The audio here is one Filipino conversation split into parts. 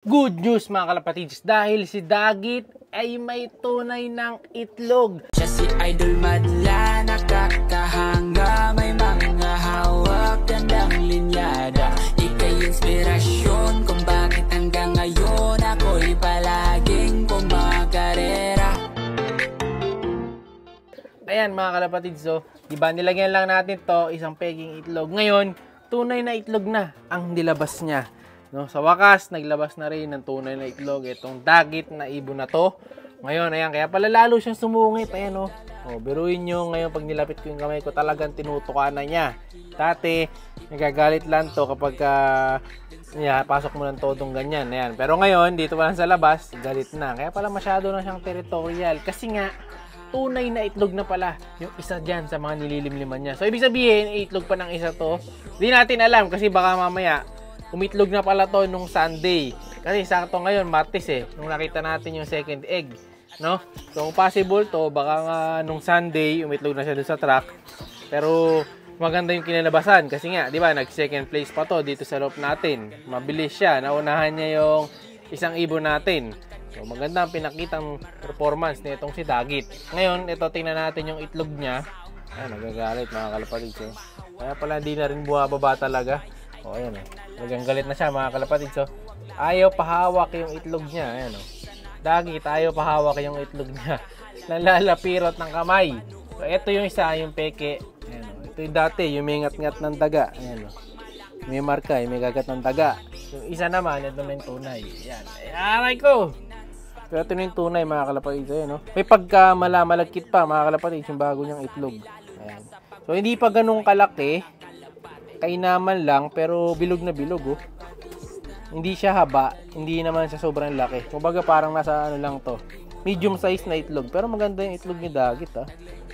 Good news mga kalapatids, dahil si Dagit ay may tunay ng itlog. Siya si Idol Madla, nakakahanga, may mga hawak, gandang linyada. Ika'y inspirasyon kung bakit hanggang ngayon ako'y palaging kumakarera. Ayan mga kalapatids, so, diba nilagyan lang natin to isang peking itlog. Ngayon, tunay na itlog na ang nilabas niya. No, sa wakas, naglabas na rin ng tunay na itlog itong Dagit na ibon na to. Ngayon, ayan, kaya pala lalo siyang sumungit. Ayan, oh. Oh, biruin nyo ngayon pag nilapit ko yung kamay ko, talagang tinutukan na niya. Dati, nagagalit lang to kapag pasok mo ng todong ganyan. Ayan. Pero ngayon, dito pa lang sa labas, galit na. Kaya pala masyado na siyang territorial. Kasi nga, tunay na itlog na pala yung isa dyan sa mga nililimliman niya. So, ibig sabihin, itlog pa ng isa to. Hindi natin alam kasi baka mamaya, umitlog na pala to nung Sunday. Kasi sakto ngayon, Martes nung nakita natin yung second egg. No? So, kung possible to, baka nga nung Sunday, umitlog na siya doon sa truck. Pero, maganda yung kinalabasan. Kasi nga, di ba, nag-second place pa to dito sa loop natin. Mabilis siya. Naunahan niya yung isang ibon natin. So, maganda ang pinakitang performance nitong si Dagit. Ngayon, ito, tingnan natin yung itlog niya. Ay, nagagalit mga kalapatids. Kaya pala, hindi na rin buhababa talaga. O, ayan o. Talagang galit na siya mga kalapatids. So, ayaw pahawak yung itlog niya. Ayan o. Dagit, ayaw pahawak yung itlog niya. Nalalapirot ng kamay. So, ito yung isa, yung peke. Ayan o. Ito yung dati, yung may ngat-ngat ng daga. Ayan o. May marka, yung may gagat ng daga. Yung isa naman, ito na yung tunay. Ayan. Aray ko! Pero ito na yung tunay mga kalapatids. Ayan o. May pagka malamalagkit pa mga kalapatids yung bago niyang itlog. Ayan. So, hindi pa ganun kalaki. Kainaman lang, pero bilog na bilog, oh. Hindi siya haba, hindi naman siya sobrang laki. Kumbaga parang nasa ano lang to, medium size na itlog. Pero maganda yung itlog ni Dagit, ah.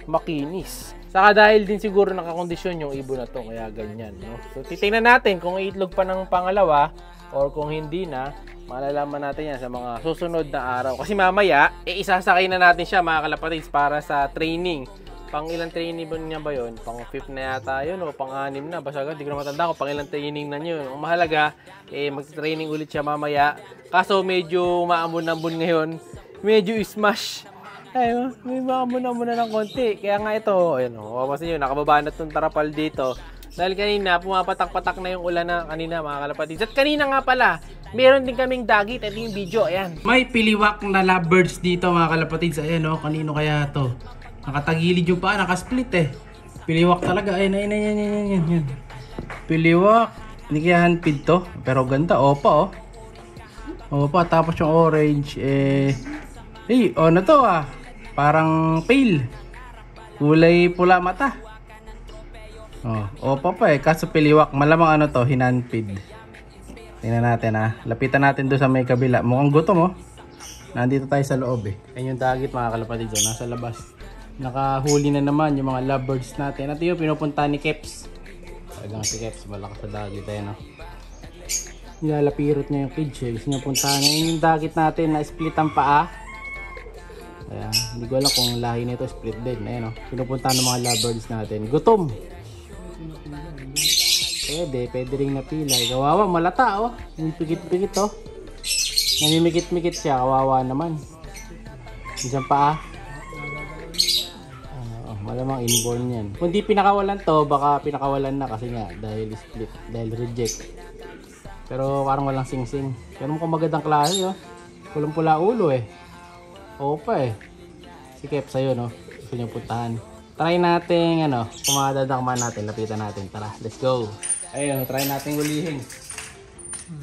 Makinis. Saka dahil din siguro nakakondisyon yung ibon na to, kaya ganyan, no? So titingnan natin kung itlog pa ng pangalawa or kung hindi na. Malalaman natin yan sa mga susunod na araw. Kasi mamaya, isasakay na natin siya mga kalapatids para sa training. Pang ilang training niya ba yun? Pang 5th na yata yun o pang 6 na. Basta hindi ko na matanda kung pang ilang training na yun. Ang mahalaga, mag-training ulit siya mamaya. Kaso medyo maambon-ambon ngayon. Medyo smash. Ay, may maambon-ambon na ng konti. Kaya nga ito, ayun o. Kasi yun, nakababa na itong tarapal dito. Dahil kanina, pumapatak-patak na yung ulan na kanina mga kalapatids. At kanina nga pala, meron din kaming Dagit. Ito yung video, ayan. May piliwak na lovebirds dito mga kalapatids. Ayan o, kanino kaya to? Nakatagilid yung paa, nakasplit Piliwak talaga. Ayan. Piliwak. Hindi kaya handpid to. Pero ganda. Opa, oh. Opa, tapos yung orange. Ano to Parang pale. Kulay pula mata. Opa pa Kaso piliwak. Malamang ano to, hinandpid. Tingnan natin Lapitan natin doon sa may kabila. Mukhang gutom Nandito tayo sa loob Ayan yung Dagit mga kalapatids. Nasa labas. Nakahuli na naman yung mga lovebirds natin. At yung pinupunta ni Keps. Talagang si Keps, malakas sa Dagit Nilalapirot niya yung cage Gusto niya puntahan. Yung Dagit natin na split ang paa. Ayan, hindi ko alam kung lahi nito split din. Ayan pinupuntahan ng mga lovebirds natin. Gutom! Pwede ring napilay. Kawawa, malata yung pigit-pigit namimikit-mikit siya, kawawa naman. Isang paa. Malamang inborn yan. Kung di pinakawalan to, baka pinakawalan na kasi nga dahil split, dahil reject. Pero parang walang sing-sing. Pero mukhang magandang klase Pulang-pula ulo Opa Si Kep sa'yo Gusto niyo puntahan. Try natin kung makadadakman natin, lapitan natin. Tara, let's go. Ayun, try natin ulihin.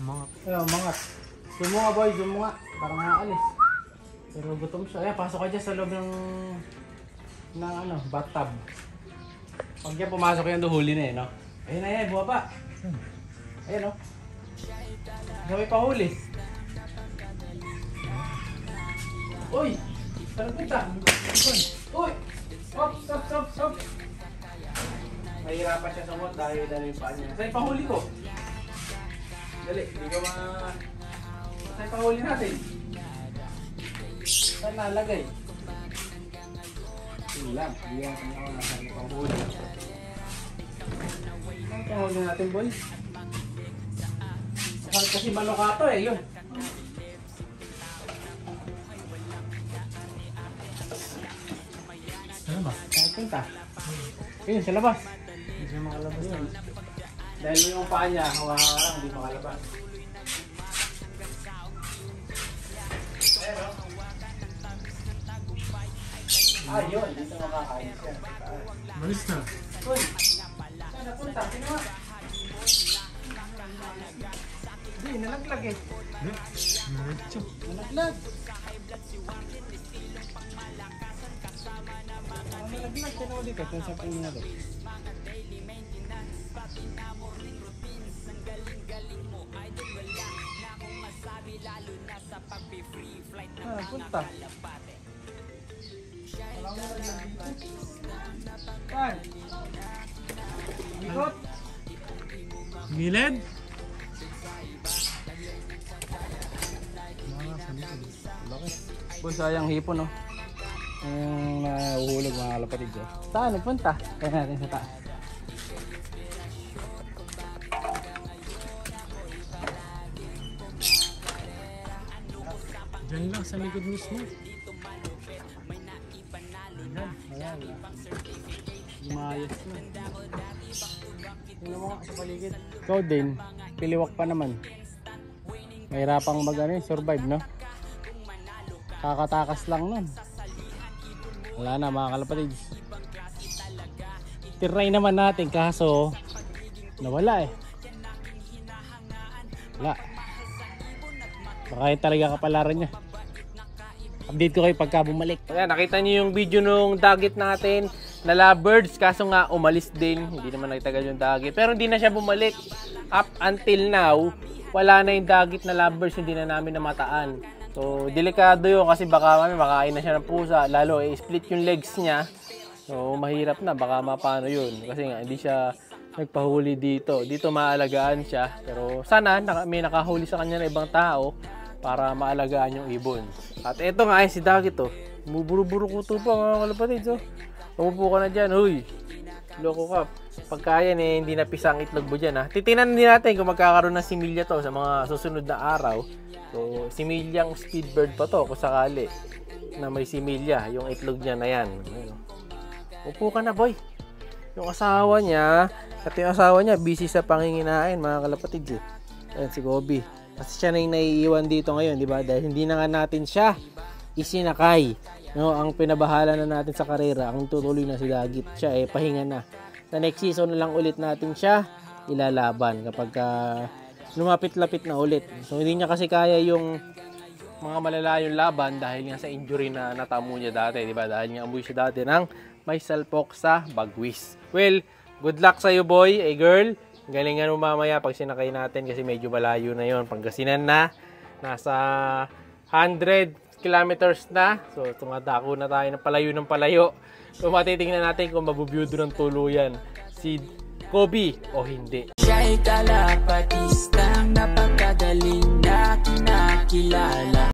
Mangat. Sumunga boy, sumunga. Parang maalis. Pero gutom siya. Pasok ka dyan sa loob ng bathtub. Pag yan pumasok yan, huli na Ayun, bumaba. Ayun May pahuli. Uy! Saan punta? Uy! Stop! Mahirapan siya sa mot dahil yung paa niya. Saan pahuli ko? Dali, hindi ka Saan pahuli natin? Saan nalagay? Lang, hindi yan kanya nasa panghuli. Ang panghuli natin boy. Kasi malokato yun. punta? Ayun, sa labas. Hindi siya makalabas yun. Dahil yung paa niya, hawakan ka lang, hindi makalabas. Pero, yun, dito makakain siya. Malis na. Uy, saan napunta? Pinuha. Hindi, nalaglag eh. Nalaglag. Nalaglag, sino dito? Kung sa puno na to. Punta. Saan? Ikot? Gilid? Boy, sayang hipon, no? Yung nahuhulog mga kalapatid ko. Saan? Nagpunta? Kaya natin sa taas. Diyan lang sa likod mismo. Ayan. Umayos na. Tingnan mo nga sa paligid. Ikaw din, piliwak pa naman. Mahirapang survive, no? Kakatakas lang nun. Wala na mga kalapatids. Try naman natin kaso nawala eh. Wala. Baka yun talaga kapalaran niya. Update ko kayo pagka bumalik. Ayan, nakita niyo yung video nung dagit natin na lovebirds. Kaso nga umalis din. Hindi naman nagtagal yung dagit. Pero hindi na siya bumalik. Up until now, wala na yung dagit na lovebirds. Hindi na namin namataan. So, delikado yun kasi baka makain na siya ng pusa. Lalo, split yung legs niya. So, mahirap na. Baka mapano yun. Kasi nga, hindi siya nagpahuli dito. Dito maalagaan siya. Pero sana may nakahuli sa kanya na ibang tao para maalagaan yung ibon. At eto nga, si Dagit, oh. Bumuburo-buro kuto pa mga kalapatids, oh. Umupo ka na dyan, huy. Loko ka. Pagka yan, hindi na pisang itlog mo dyan, ha. Titingnan din natin kung magkakaroon ng similya to sa mga susunod na araw. So, similyang speedbird pa to kung sakali na may similya, yung itlog niya na yan. Upo ka na, boy. Yung asawa niya, busy sa panginginain, mga kalapatids, eh. Ayan, si Gobi. Kasi siya na yung naiiwan dito ngayon, di ba? Dahil hindi na nga natin siya isinakay. No, ang pinabahala na natin sa karera, ang tutuloy na si Dagit. Siya pahinga na. Sa next season na lang ulit natin siya ilalaban kapag lumapit-lapit na ulit. So hindi niya kasi kaya yung mga malalayong laban dahil nga sa injury na natamo niya dati, di ba? Dahil nga amoy siya dati ng may salpok sa bagwis. Well, good luck sa iyo, boy, girl. Galingan mo mamaya pag sinakay natin kasi medyo malayo na yon. Pangasinan na. Nasa 100 kilometers na. So, tumadako na tayo ng palayo. So, matitingnan natin kung mabubyudo ng tuluyan si Gobi o hindi. Siya'y kalapatistang napakagaling na kinakilala.